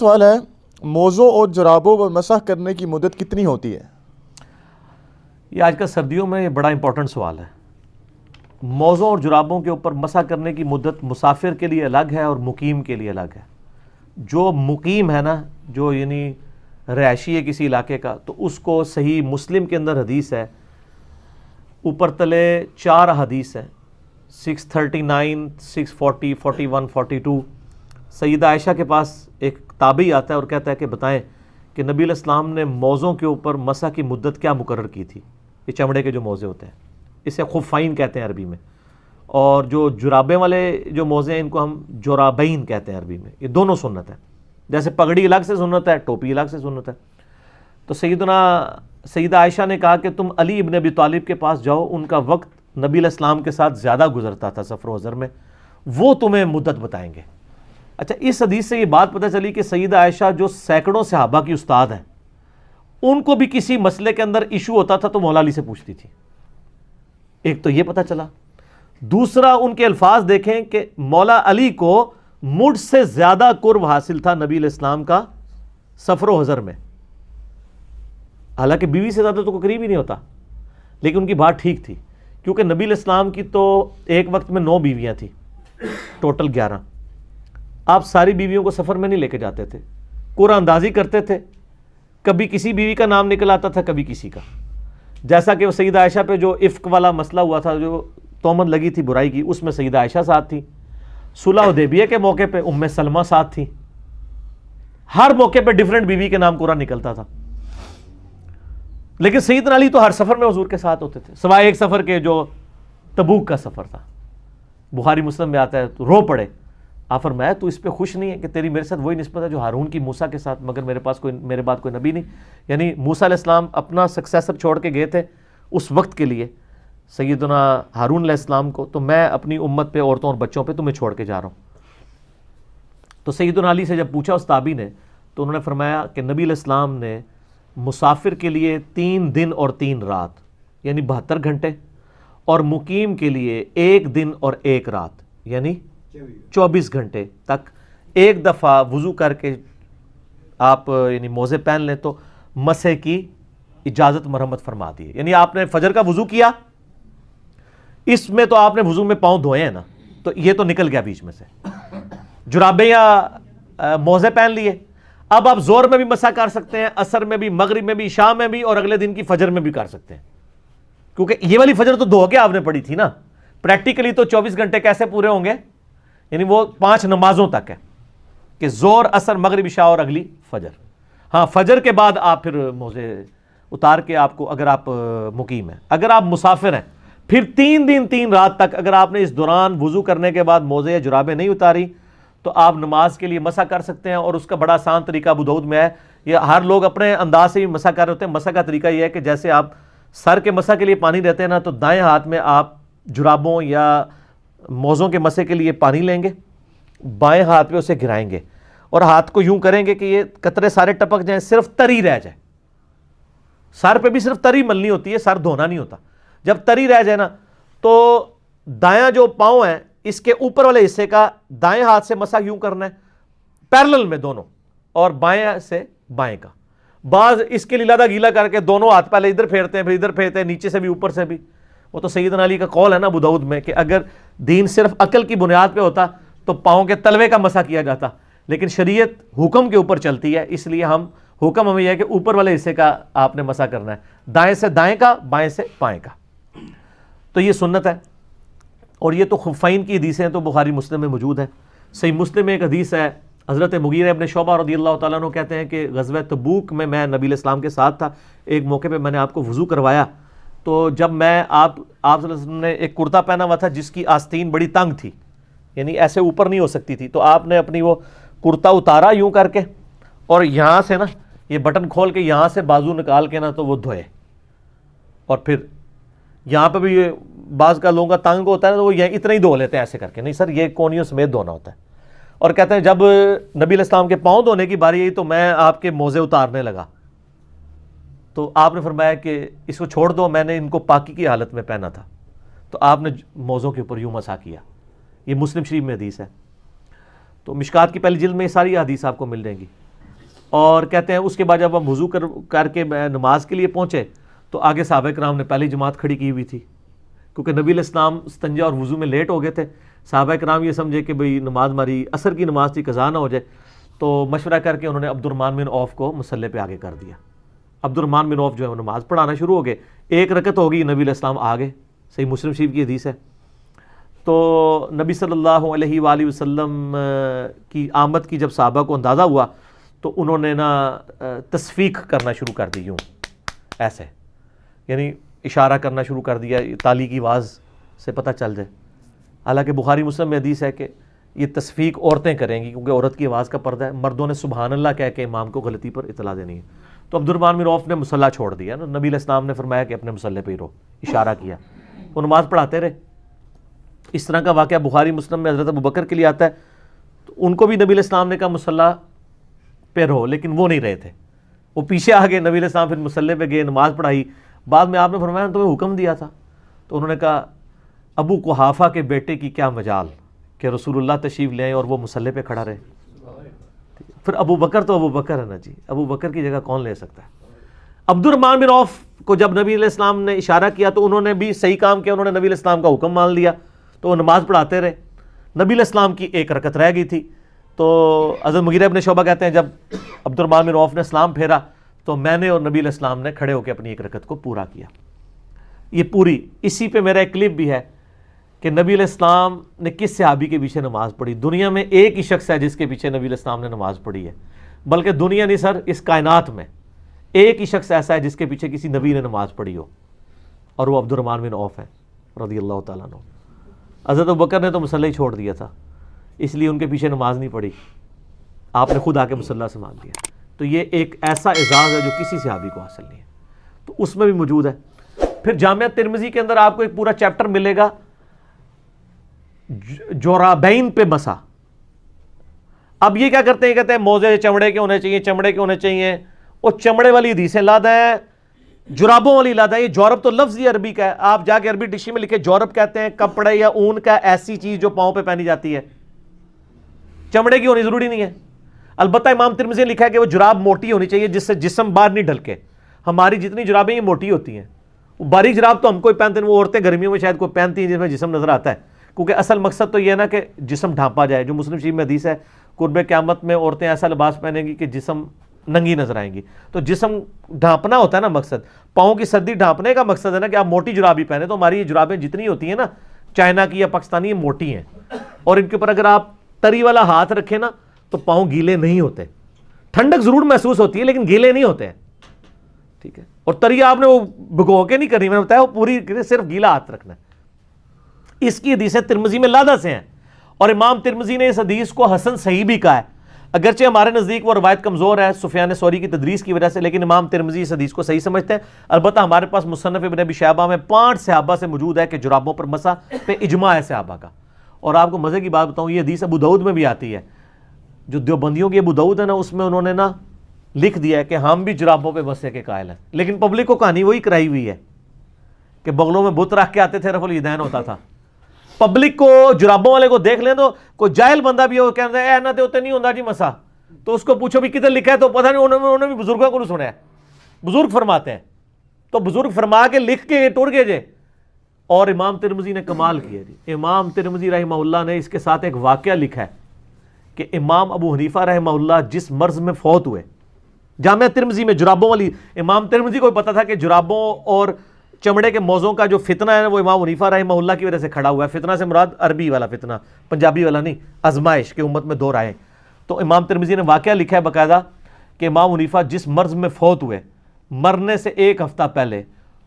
سوال ہے، موزوں اور جرابوں پر مسح کرنے کی مدت کتنی ہوتی ہے؟ یہ آج کل سردیوں میں یہ بڑا امپورٹنٹ سوال ہے۔ موزوں اور جرابوں کے اوپر مسح کرنے کی مدت مسافر کے لیے الگ ہے اور مقیم کے لیے الگ ہے۔ جو مقیم ہے نا، جو یعنی رہائشی ہے کسی علاقے کا، تو اس کو صحیح مسلم کے اندر حدیث ہے، اوپر تلے 4 حدیث ہیں، 639 640 41 42۔ سیدہ عائشہ کے پاس ایک تابعی آتا ہے اور کہتا ہے کہ بتائیں کہ نبی علیہ السلام نے موزوں کے اوپر مسح کی مدت کیا مقرر کی تھی؟ یہ چمڑے کے جو موزے ہوتے ہیں، اسے خفین کہتے ہیں عربی میں، اور جو جرابیں والے جو موزے ہیں ان کو ہم جرابین کہتے ہیں عربی میں۔ یہ دونوں سنت ہے، جیسے پگڑی الگ سے سنت ہے، ٹوپی الگ سے سنت ہے۔ تو سیدہ عائشہ نے کہا کہ تم علی ابن ابی طالب کے پاس جاؤ، ان کا وقت نبی علیہ السلام کے ساتھ زیادہ گزرتا تھا سفر و حضر میں، وہ تمہیں مدت بتائیں گے۔ اچھا، اس حدیث سے یہ بات پتہ چلی کہ سیدہ عائشہ جو سینکڑوں صحابہ کی استاد ہیں، ان کو بھی کسی مسئلے کے اندر ایشو ہوتا تھا تو مولا علی سے پوچھتی تھی۔ ایک تو یہ پتہ چلا، دوسرا ان کے الفاظ دیکھیں کہ مولا علی کو مجھ سے زیادہ قرب حاصل تھا نبی علیہ السلام کا سفر و حضر میں، حالانکہ بیوی سے زیادہ تو کوئی قریب ہی نہیں ہوتا، لیکن ان کی بات ٹھیک تھی، کیونکہ نبی علیہ السلام کی تو ایک وقت میں 9 بیویاں تھیں، ٹوٹل 11۔ آپ ساری بیویوں کو سفر میں نہیں لے کے جاتے تھے، قرعہ اندازی کرتے تھے، کبھی کسی بیوی کا نام نکل آتا تھا، کبھی کسی کا، جیسا کہ وہ سیدہ عائشہ پہ جو افک والا مسئلہ ہوا تھا، جو تہمت لگی تھی برائی کی، اس میں سیدہ عائشہ ساتھ تھی۔ صلح حدیبیہ کے موقع پہ ام سلمہ ساتھ تھی۔ ہر موقع پہ ڈیفرنٹ بیوی کے نام قرآن نکلتا تھا، لیکن سیدنا علی تو ہر سفر میں حضور کے ساتھ ہوتے تھے، سوائے ایک سفر کے جو تبوک کا سفر تھا۔ بخاری مسلم میں آتا ہے تو رو پڑے، آپ فرمایا تو اس پہ خوش نہیں ہے کہ تیری میرے ساتھ وہی نسبت ہے جو ہارون کی موسیٰ کے ساتھ، مگر میرے بعد کوئی نبی نہیں۔ یعنی موسیٰ علیہ السلام اپنا سکسیسر چھوڑ کے گئے تھے اس وقت کے لیے سیدنا ہارون علیہ السلام کو، تو میں اپنی امت پہ، عورتوں اور بچوں پہ تمہیں چھوڑ کے جا رہا ہوں۔ تو سیدنا علی سے جب پوچھا اس تابعی نے، تو انہوں نے فرمایا کہ نبی علیہ السلام نے مسافر کے لیے 3 دن اور 3 رات یعنی 72 گھنٹے، اور مقیم کے لیے 1 دن اور 1 رات یعنی 24 گھنٹے تک ایک دفعہ وضو کر کے آپ یعنی موزے پہن لیں تو مسح کی اجازت مرحمت فرما دی ہے۔ یعنی آپ نے فجر کا وضو کیا، اس میں تو آپ نے وضو میں پاؤں دھوئے ہیں نا، تو یہ تو نکل گیا بیچ میں سے، جرابیں یا موزے پہن لیے، اب آپ زور میں بھی مسح کر سکتے ہیں، عصر میں بھی، مغرب میں بھی، عشاء میں بھی، اور اگلے دن کی فجر میں بھی کر سکتے ہیں، کیونکہ یہ والی فجر تو دھو کے آپ نے پڑھی تھی نا۔ پریکٹیکلی تو 24 گھنٹے کیسے پورے ہوں گے؟ یعنی وہ 5 نمازوں تک ہے کہ زور، عصر، مغرب، عشاء اور اگلی فجر۔ ہاں، فجر کے بعد آپ پھر موزے اتار کے آپ کو، اگر آپ مقیم ہیں، اگر آپ مسافر ہیں، پھر 3 دن 3 رات تک اگر آپ نے اس دوران وضو کرنے کے بعد موزے یا جرابیں نہیں اتاری تو آپ نماز کے لیے مسح کر سکتے ہیں، اور اس کا بڑا آسان طریقہ ابو داؤد میں ہے۔ یہ ہر لوگ اپنے انداز سے بھی مسح کر رہے ہوتے ہیں۔ مسح کا طریقہ یہ ہے کہ جیسے آپ سر کے مسح کے لیے پانی دیتے ہیں نا، تو دائیں ہاتھ میں آپ جرابوں یا موزوں کے مسح کے لیے پانی لیں گے، بائیں ہاتھ پہ اسے گرائیں گے، اور ہاتھ کو یوں کریں گے کہ یہ قطرے سارے ٹپک جائیں، صرف تری رہ جائے۔ سر پہ بھی صرف تری ملنی ہوتی ہے، سر دھونا نہیں ہوتا۔ جب تری رہ جائے نا، تو دایاں جو پاؤں ہیں اس کے اوپر والے حصے کا دائیں ہاتھ سے مسح یوں کرنا ہے، پیرلل میں دونوں، اور بائیں سے بائیں کا۔ بعض اس کے لیے لادہ گیلا کر کے دونوں ہاتھ پہلے ادھر پھیرتے ہیں، پھر ادھر پھیرتے ہیں، نیچے سے بھی اوپر سے بھی۔ وہ تو سیدنا علی کا قول ہے نا ابو داؤد میں کہ اگر دین صرف عقل کی بنیاد پہ ہوتا تو پاؤں کے تلوے کا مسح کیا جاتا، لیکن شریعت حکم کے اوپر چلتی ہے، اس لیے حکم ہمیں یہ ہے کہ اوپر والے حصے کا آپ نے مسح کرنا ہے، دائیں سے دائیں کا، بائیں سے بائیں کا۔ تو یہ سنت ہے، اور یہ تو خفین کی حدیثیں ہیں تو بخاری مسلم میں موجود ہے۔ صحیح مسلم میں ایک حدیث ہے، حضرت مغیرہ ابن شعبہ رضی اللہ تعالیٰ عنہ کہتے ہیں کہ غزوہ تبوک میں نبی علیہ السلام کے ساتھ تھا، ایک موقع پہ میں نے آپ کو وضو کروایا، تو جب میں آپ صلی اللہ علیہ وسلم نے ایک کرتا پہنا ہوا تھا جس کی آستین بڑی تنگ تھی، یعنی ایسے اوپر نہیں ہو سکتی تھی، تو آپ نے اپنی وہ کرتا اتارا یوں کر کے، اور یہاں سے نا یہ بٹن کھول کے یہاں سے بازو نکال کے نا تو وہ دھوئے، اور پھر یہاں پہ بھی یہ بعض کا لوگوں کا تنگ ہوتا ہے تو وہ یہاں اتنا ہی دھو لیتے ہیں ایسے کر کے، نہیں سر یہ کونیوں سمیت دھونا ہوتا ہے۔ اور کہتے ہیں جب نبی علیہ السلام کے پاؤں دھونے کی باری آئی تو میں آپ کے موزے اتارنے لگا، تو آپ نے فرمایا کہ اس کو چھوڑ دو، میں نے ان کو پاکی کی حالت میں پہنا تھا، تو آپ نے موزوں کے اوپر یوں مسح کیا۔ یہ مسلم شریف میں حدیث ہے۔ تو مشکات کی پہلی جلد میں یہ ساری حدیث آپ کو مل جائیں گی۔ اور کہتے ہیں اس کے بعد جب ہم وضو کر کے نماز کے لیے پہنچے تو آگے صحابہ کرام نے پہلی جماعت کھڑی کی ہوئی تھی، کیونکہ نبی علیہ السلام استنجا اور وضو میں لیٹ ہو گئے تھے. صحابہ کرام یہ سمجھے کہ بھئی نماز ہماری عصر کی نماز تھی، قضا نہ ہو جائے، تو مشورہ کر کے انہوں نے عبد الرحمن بن عوف کو مصلی پہ آگے کر دیا. عبد الرحمن بن عوف جو ہے وہ نماز پڑھانا شروع ہو گئے. ایک رکعت ہو گئی، نبی علیہ السلام آ گئے. صحیح مسلم شریف کی حدیث ہے. تو نبی صلی اللہ علیہ وآلہ وسلم کی آمد کی جب صحابہ کو اندازہ ہوا تو انہوں نے نا تصفیق کرنا شروع کر دی، یوں ایسے، یعنی اشارہ کرنا شروع کر دیا تالی کی آواز سے پتہ چل جائے. حالانکہ بخاری مسلم میں حدیث ہے کہ یہ تصفیق عورتیں کریں گی کیونکہ عورت کی آواز کا پردہ ہے، مردوں نے سبحان اللہ کہہ کے امام کو غلطی پر اطلاع دینی ہے. تو عبد الرحمن بن عوف نے مصلی چھوڑ دیا نا، نبی علیہ السلام نے فرمایا کہ اپنے مصلی پہ ہی رہو، اشارہ کیا، وہ نماز پڑھاتے رہے. اس طرح کا واقعہ بخاری مسلم میں حضرت ابوبکر کے لیے آتا ہے. تو ان کو بھی نبی علیہ السلام نے کہا مصلی پہ رہو، لیکن وہ نہیں رہے تھے، وہ پیچھے آ گئے. نبی علیہ السلام پھر مصلی پہ گئے، نماز پڑھائی. بعد میں آپ نے فرمایا تمہیں حکم دیا تھا. تو انہوں نے کہا ابو قحافہ کے بیٹے کی کیا مجال کہ رسول اللہ تشریف لے آئیں اور وہ مصلی پہ کھڑا رہے. پھر ابو بکر تو ابو بکر ہے نا جی، ابو بکر کی جگہ کون لے سکتا ہے. عبد الرحمن بن عوف کو جب نبی علیہ السلام نے اشارہ کیا تو انہوں نے بھی صحیح کام کیا، انہوں نے نبی علیہ السلام کا حکم مان لیا، تو وہ نماز پڑھاتے رہے. نبی علیہ السلام کی ایک رکعت رہ گئی تھی. تو حضرت مغیرہ ابن شعبہ کہتے ہیں جب عبد الرحمن بن عوف نے سلام پھیرا تو میں نے اور نبی علیہ السلام نے کھڑے ہو کے اپنی ایک رکعت کو پورا کیا. یہ پوری، اسی پہ میرا ایک کلپ بھی ہے کہ نبی علیہ السلام نے کس صحابی کے پیچھے نماز پڑھی. دنیا میں ایک ہی شخص ہے جس کے پیچھے نبی علیہ السلام نے نماز پڑھی ہے، بلکہ دنیا نہیں سر، اس کائنات میں ایک ہی شخص ایسا ہے جس کے پیچھے کسی نبی نے نماز پڑھی ہو، اور وہ عبد الرحمن بن عوف ہے رضی اللہ تعالیٰ عنہ. حضرت ابوبکر نے تو مصلی چھوڑ دیا تھا، اس لیے ان کے پیچھے نماز نہیں پڑھی، آپ نے خود آ کے مصلی سے مانگ لیا. تو یہ ایک ایسا اعزاز ہے جو کسی صحابی کو حاصل نہیں ہے، تو اس میں بھی موجود ہے. پھر جامعہ ترمذی کے اندر آپ کو ایک پورا چیپٹر ملے گا جورابین پہ مسا. اب یہ کیا کرتے ہیں، کہتے ہیں موزے چمڑے کے ہونے چاہیے، چمڑے کے ہونے چاہیے. وہ چمڑے والی حدیثیں لادا ہے، جرابوں والی لادا ہے. یہ جورب تو لفظ ہی عربی کا ہے، آپ جا کے عربی ڈکشنری میں لکھے جورب کہتے ہیں کپڑے یا اون کا ایسی چیز جو پاؤں پہ پہنی جاتی ہے، چمڑے کی ہونی ضروری نہیں ہے. البتہ امام ترمذی نے لکھا ہے کہ وہ جراب موٹی ہونی چاہیے جس سے جسم باہر نہیں ڈھلکے. ہماری جتنی جرابیں یہ موٹی ہوتی ہیں، باریک جراب تو ہم کوئی پہنتے ہیں، وہ عورتیں گرمیوں میں شاید کوئی پہنتی ہیں جس میں جسم نظر آتا ہے، کیونکہ اصل مقصد تو یہ ہے نا کہ جسم ڈھانپا جائے. جو مسلم شریف میں حدیث ہے قرب قیامت میں عورتیں ایسا لباس پہنیں گی کہ جسم ننگی نظر آئیں گی. تو جسم ڈھانپنا ہوتا ہے نا مقصد، پاؤں کی سردی ڈھانپنے کا مقصد ہے نا کہ آپ موٹی جراب ہی پہنے. تو ہماری یہ جرابیں جتنی ہوتی ہیں نا چائنا کی یا پاکستانی، یہ موٹی ہیں، اور ان کے اوپر اگر آپ تری والا ہاتھ رکھیں نا تو پاؤں گیلے نہیں ہوتے. ٹھنڈک ضرور محسوس ہوتی ہے لیکن گیلے نہیں ہوتے ہیں، ٹھیک ہے. اور تری آپ نے وہ بھگو کے نہیں کرنی، میں نے بتایا وہ پوری صرف گیلا ہاتھ رکھنا ہے. اس کی حدیثیں ترمذی میں لادا سے ہیں، اور امام ترمذی نے اس حدیث کو حسن صحیح بھی کہا ہے. اگرچہ ہمارے نزدیک وہ روایت کمزور ہے سفیان ثوری کی تدریس کی وجہ سے، لیکن امام ترمذی اس حدیث کو صحیح سمجھتے ہیں. البتہ ہمارے پاس مصنف ابن ابی شیبہ میں 5 صحابہ سے موجود ہے کہ جرابوں پر مسح پہ اجماع ہے صحابہ کا. اور آپ کو مزے کی بات بتاؤں، یہ حدیث ابو داؤد میں بھی آتی ہے. جو دیوبندیوں کی ابو داؤد ہے نا، اس میں انہوں نے نا لکھ دیا ہے کہ ہم بھی جرابوں پہ مسح کے قائل ہیں، لیکن پبلک کو کہانی وہی کرائی ہوئی ہے کہ بغلوں میں بت رکھ کے آتے تھے، رفع الیدین ہوتا تھا. پبلک کو جرابوں والے کو دیکھ لیں تو کوئی جاہل بندہ بھی ہو کہتا ہے اے نہ تے ہوتے نہیں ہوندا جی مسا، تو اس کو پوچھو بھی کدھر لکھا ہے تو پتہ نہیں، انہوں نے بھی بزرگوں کو نہیں سنا ہے. بزرگ فرماتے ہیں تو بزرگ فرما کے لکھ کے ٹر گئے جے. اور امام ترمذی نے کمال کیا جی. امام ترمذی رحمہ اللہ نے اس کے ساتھ ایک واقعہ لکھا ہے کہ امام ابو حنیفہ رحمہ اللہ جس مرض میں فوت ہوئے، جامعہ ترمذی میں جرابوں والی، امام ترمذی کو پتا تھا کہ جرابوں اور چمڑے کے موزوں کا جو فتنہ ہے وہ امام حنیفہ رحمہ اللہ کی وجہ سے کھڑا ہوا ہے. فتنہ سے مراد عربی والا فتنہ، پنجابی والا نہیں، آزمائش کہ امت میں 2 رائے. تو امام ترمذی نے واقعہ لکھا ہے باقاعدہ کہ امام حنیفہ جس مرض میں فوت ہوئے، مرنے سے 1 ہفتہ پہلے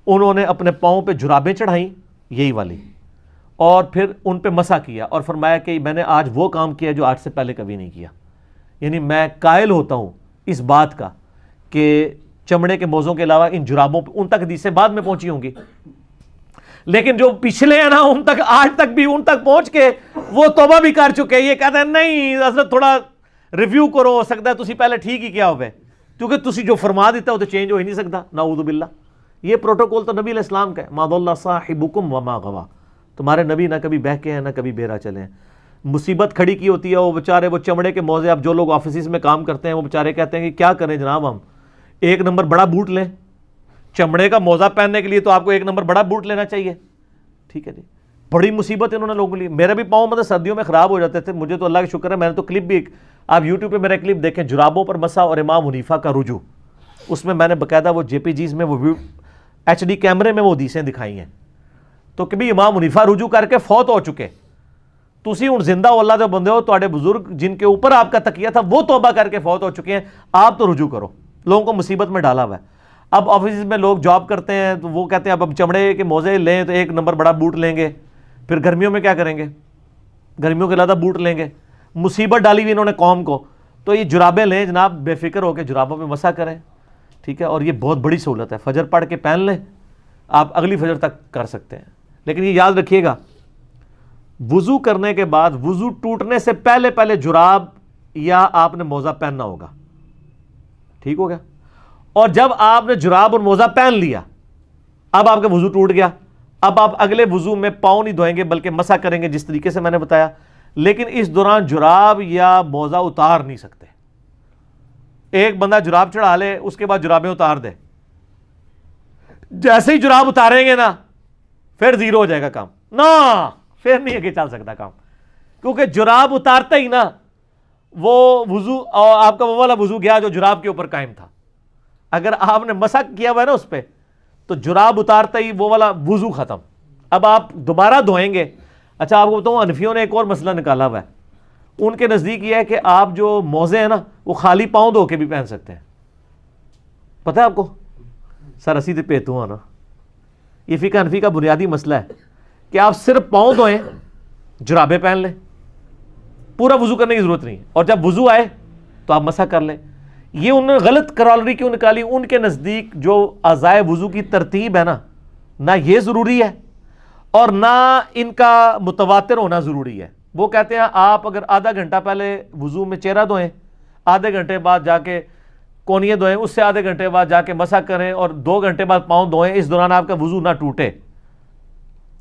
انہوں نے اپنے پاؤں پہ جرابیں چڑھائیں یہی والی، اور پھر ان پہ مسح کیا اور فرمایا کہ میں نے آج وہ کام کیا جو آج سے پہلے کبھی نہیں کیا. یعنی میں قائل ہوتا ہوں اس بات کا کہ چمڑے کے موزوں کے علاوہ ان جرابوں پہ، ان تک حدیثیں بعد میں پہنچی ہوں گی، لیکن جو پچھلے ہیں نا ان تک آج تک بھی ان تک پہنچ کے وہ توبہ بھی کر چکے. یہ کہتے ہیں نہیں حضرت تھوڑا ریویو کرو، ہو سکتا ہے تسی پہلے ٹھیک ہی کیا ہوئے، کیونکہ تسی جو فرما دیتا ہو تو چینج ہو ہی نہیں سکتا. نعوذ باللہ. یہ پروٹوکول تو نبی علیہ السلام کا ہے، ما ضل صاحبکم وما غوا. تمہارے نبی نہ کبھی بہکے ہیں نہ کبھی بیرا چلے ہیں. مصیبت کھڑی کی ہوتی ہے، وہ بیچارے وہ چمڑے کے موزے، اب جو لوگ آفیسز میں کام کرتے ہیں وہ بیچارے کہتے ہیں کہ کیا کریں جناب، ہم ایک نمبر بڑا بوٹ لیں، چمڑے کا موزہ پہننے کے لیے تو آپ کو ایک نمبر بڑا بوٹ لینا چاہیے، ٹھیک ہے جی، بڑی مصیبت انہوں نے لوگوں کے لیے. میرے بھی پاؤں مطلب سردیوں میں خراب ہو جاتے تھے، مجھے تو اللہ کا شکر ہے میں نے تو کلپ بھی آپ یوٹیوب پہ میرا کلپ دیکھیں، جرابوں پر مسح اور امام حنیفہ کا رجوع، اس میں نے باقاعدہ وہ جے پی جیز میں وہ ایچ ڈی کیمرے میں وہ حدیثیں دکھائی ہیں. تو کبھی امام حنیفہ رجوع کر کے فوت ہو چکے، تسی ہن زندہ ہو اللہ دے بندے ہو، تواڈے بزرگ جن کے اوپر آپ کا تکیہ تھا وہ توبہ کر کے فوت ہو چکے ہیں، آپ تو رجوع کرو، لوگوں کو مصیبت میں ڈالا ہوا ہے. اب آفیس میں لوگ جاب کرتے ہیں تو وہ کہتے ہیں اب چمڑے کے موزے لیں تو ایک نمبر بڑا بوٹ لیں گے، پھر گرمیوں میں کیا کریں گے، گرمیوں کے علاوہ بوٹ لیں گے، مصیبت ڈالی ہوئی انہوں نے قوم کو. تو یہ جرابیں لیں جناب، بے فکر ہو کے جرابوں پہ مسح کریں، ٹھیک ہے. اور یہ بہت بڑی سہولت ہے، فجر پڑھ کے پہن لیں، آپ اگلی فجر تک کر سکتے ہیں. لیکن یہ یاد رکھیے گا، وضو کرنے کے بعد وضو ٹوٹنے سے پہلے پہلے جراب یا آپ نے موزہ پہننا ہوگا، ٹھیک ہو گیا. اور جب آپ نے جراب اور موزہ پہن لیا، اب آپ کا وضو ٹوٹ گیا، اب آپ اگلے وضو میں پاؤں نہیں دھوئیں گے بلکہ مسح کریں گے جس طریقے سے میں نے بتایا. لیکن اس دوران جراب یا موزہ اتار نہیں سکتے. ایک بندہ جراب چڑھا لے، اس کے بعد جرابیں اتار دے، جیسے ہی جراب اتاریں گے نا پھر زیرو ہو جائے گا کام، نا پھر نہیں آگے چل سکتا کام، کیونکہ جراب اتارتے ہی نا وہ وضو آپ کا وہ والا وضو گیا جو جراب کے اوپر قائم تھا. اگر آپ نے مسح کیا ہوا ہے نا اس پہ تو جراب اتارتے ہی وہ والا وضو ختم. اب آپ دوبارہ دھوئیں گے. اچھا آپ کو بتاؤں، حنفیوں نے ایک اور مسئلہ نکالا ہوا ہے، ان کے نزدیک یہ ہے کہ آپ جو موزے ہیں نا وہ خالی پاؤں دھو کے بھی پہن سکتے ہیں. پتہ ہے آپ کو؟ سر اسی تے پیتوں ہاں نا، یہ فقہ حنفی کا بنیادی مسئلہ ہے کہ آپ صرف پاؤں دھوئیں، جرابیں پہن لیں، پورا وضو کرنے کی ضرورت نہیں ہے، اور جب وضو آئے تو آپ مسح کر لیں. یہ انہوں نے غلط کرالری کیوں نکالی؟ ان کے نزدیک جو اعضائے وضو کی ترتیب ہے نا، نہ یہ ضروری ہے اور نہ ان کا متواتر ہونا ضروری ہے. وہ کہتے ہیں آپ اگر آدھا گھنٹہ پہلے وضو میں چہرہ دھوئیں، آدھے گھنٹے بعد جا کے کونیے دھوئیں، اس سے آدھے گھنٹے بعد جا کے مسح کریں اور 2 گھنٹے بعد پاؤں دھوئیں، اس دوران آپ کا وضو نہ ٹوٹے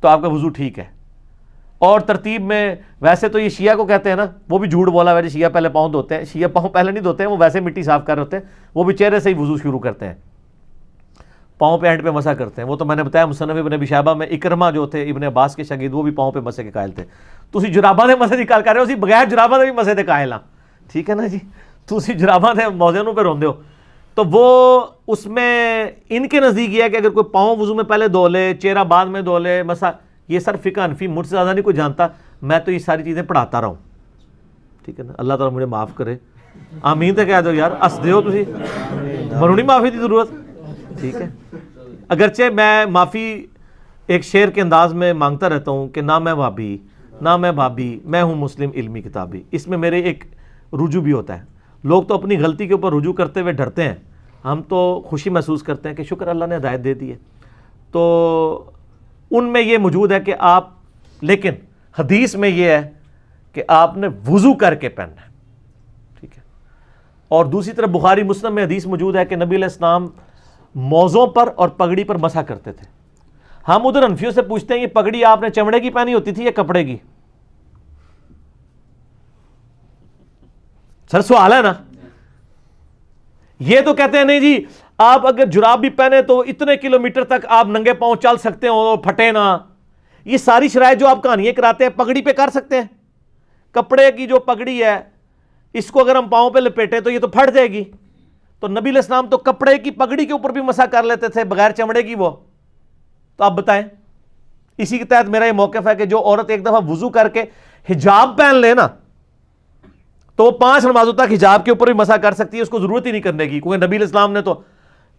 تو آپ کا وضو ٹھیک ہے. اور ترتیب میں ویسے تو یہ شیعہ کو کہتے ہیں نا، وہ بھی جھوٹ بولا ہے، شیعہ پہلے پاؤں دھوتے ہیں. شیعہ پاؤں پہلے نہیں دھوتے ہیں، وہ ویسے مٹی صاف کر رہے ہوتے ہیں، وہ بھی چہرے سے ہی وضو شروع کرتے ہیں، پاؤں پہ اینڈ پہ مسح کرتے ہیں. وہ تو میں نے بتایا مصنف ابن ابی شیبہ میں اکرمہ جو تھے ابن عباس کے شاگرد، وہ بھی پاؤں پہ مسح کے قائل تھے. تسی جراباں دے مسح دی گل کر رہے ہو، اسی بغیر جراباں دے بھی مسح دے قائل ہاں، ٹھیک ہے نا جی. تسی جراباں دے موزے نوں پہ روندے ہو. تو وہ اس میں ان کے نزدیک یہ ہے کہ اگر کوئی پاؤں وضو میں پہلے دھو لے، چہرہ بعد میں دھو لے، مسح، یہ سر فقہ حنفی مجھ سے زیادہ نہیں کوئی جانتا، میں تو یہ ساری چیزیں پڑھاتا رہا ہوں، ٹھیک ہے نا. اللہ تعالیٰ مجھے معاف کرے، آمین تے کہہ دو یار، ہس دیو تسی، منوں نہیں معافی دی ضرورت، ٹھیک ہے. اگرچہ میں معافی ایک شعر کے انداز میں مانگتا رہتا ہوں کہ نہ میں وہابی نہ میں بھابی، میں ہوں مسلم علمی کتابی. اس میں میرے ایک رجوع بھی ہوتا ہے. لوگ تو اپنی غلطی کے اوپر رجوع کرتے ہوئے ڈرتے ہیں، ہم تو خوشی محسوس کرتے ہیں کہ شکر اللہ نے ہدایت دے دی ہے. تو ان میں یہ موجود ہے کہ آپ، لیکن حدیث میں یہ ہے کہ آپ نے وضو کر کے پہننا ہے، ٹھیک ہے. اور دوسری طرف بخاری مسلم میں حدیث موجود ہے کہ نبی علیہ السلام موزوں پر اور پگڑی پر مسح کرتے تھے. ہم ادھر حنفیوں سے پوچھتے ہیں یہ پگڑی آپ نے چمڑے کی پہنی ہوتی تھی یا کپڑے کی؟ سر سوال ہے نا. یہ تو کہتے ہیں نہیں جی آپ اگر جراب بھی پہنے تو اتنے کلومیٹر تک آپ ننگے پاؤں چل سکتے ہو، پھٹے نہ. یہ ساری شرائط جو آپ کہانیاں کراتے ہیں پگڑی پہ کر سکتے ہیں. کپڑے کی جو پگڑی ہے اس کو اگر ہم پاؤں پہ لپیٹیں تو یہ تو پھٹ جائے گی. تو نبی علیہ السلام تو کپڑے کی پگڑی کے اوپر بھی مسح کر لیتے تھے بغیر چمڑے کی. وہ تو آپ بتائیں. اسی کے تحت میرا یہ موقف ہے کہ جو عورت ایک دفعہ وضو کر کے حجاب پہن لے نا تو وہ 5 نمازوں تک حجاب کے اوپر بھی مسح کر سکتی ہے، اس کو ضرورت ہی نہیں کرنے کی، کیونکہ نبی علیہ السلام نے تو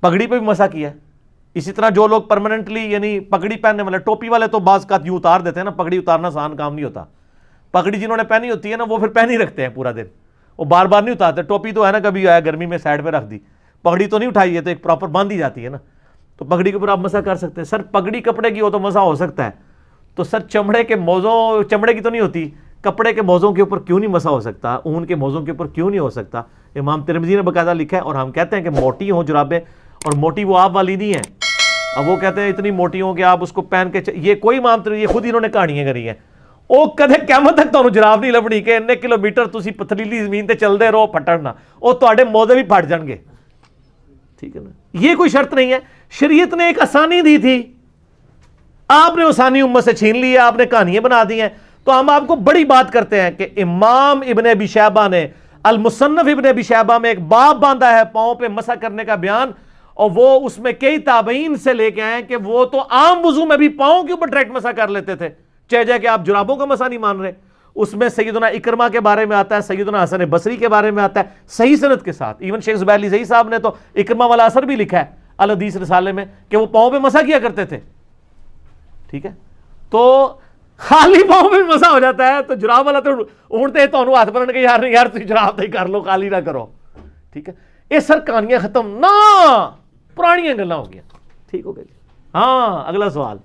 پگڑی پہ بھی مسح کیا ہے. اسی طرح جو لوگ پرماننٹلی یعنی پگڑی پہننے والے، ٹوپی والے تو بعض کا یوں اتار دیتے ہیں نا، پگڑی اتارنا آسان کام نہیں ہوتا. پگڑی جنہوں نے پہنی ہوتی ہے نا وہ پھر پہنی رکھتے ہیں پورا دن، وہ بار بار نہیں اتارتے. ٹوپی تو ہے نا کبھی آیا گرمی میں سائڈ پہ رکھ دی، پگڑی تو نہیں اٹھائی ہے، تو ایک پراپر باندھ دی جاتی ہے نا. تو پگڑی کے اوپر آپ مسح کر سکتے ہیں. سر پگڑی کپڑے کی ہو تو مسح ہو سکتا ہے، تو سر چمڑے کے موزوں، چمڑے کی تو نہیں ہوتی، کپڑے کے موزوں کے اوپر کیوں نہیں مسح ہو سکتا؟ اون کے موزوں کے اوپر کیوں نہیں ہو سکتا؟ امام ترمذی نے باقاعدہ لکھا ہے. اور ہم کہتے ہیں کہ موٹی ہوں جرابیں، اور موٹی وہ آپ والی نہیں ہیں. اب وہ کہتے ہیں اتنی موٹی ہوں کہ آپ اس کو پہن کے یہ کوئی امام ترمذی، یہ خود انہوں نے کہانیاں کری ہیں. ਉਹ ਕਦੇ ਕਿਆਮਤ ਤੱਕ ਤੁਹਾਨੂੰ ਜਰਾਬ ਨਹੀਂ ਲੱਭਣੀ ਕਿ ਇੰਨੇ ਕਿਲੋਮੀਟਰ ਤੁਸੀਂ ਪਥਰੀਲੀ ਜ਼ਮੀਨ ਤੇ ਚੱਲਦੇ ਰਹੋ ਫਟਣਾ, ਉਹ ਤੁਹਾਡੇ ਮੋਢੇ ਵੀ ਫਟ ਜਾਣਗੇ, ٹھیک ہے نا. یہ کوئی شرط نہیں ہے, شریعت نے ایک آسانی دی تھی, آپ نے آسانی امت سے چھین لی ہے, آپ نے کہانیاں بنا دی ہیں. تو ہم آپ کو بڑی بات کرتے ہیں کہ امام ابن ابی شیبہ نے المصنف ابن ابی شیبہ میں ایک باب باندھا ہے پاؤں پہ مسح کرنے کا بیان, اور وہ اس میں کئی تابعین سے لے کے آئے کہ وہ تو عام وضو میں بھی پاؤں کے اوپر ڈائریکٹ مسح کر لیتے تھے, چاہے جائے کہ آپ جرابوں کا مسح نہیں مان رہے. اس میں سیدنا اکرمہ کے بارے میں آتا ہے, سیدنا حسن بصری کے بارے میں آتا ہے صحیح سند کے ساتھ. ایون شیخ زبیر علی زئی صاحب نے تو اکرمہ والا اثر بھی لکھا ہے الحدیث رسالے میں کہ وہ پاؤں پہ مسح کیا کرتے تھے. ٹھیک ہے, تو خالی پاؤں پہ مسح ہو جاتا ہے تو جراب والا تو اونٹتے تو ہاتھ بننے کے یار نہیں یار تھی جراب تو کر لو, خالی نہ کرو. ٹھیک ہے, یہ سر کہانیاں ختم نہ, پرانیاں گلاں ہو گیا. ٹھیک ہو گیا جی. ہاں اگلا سوال.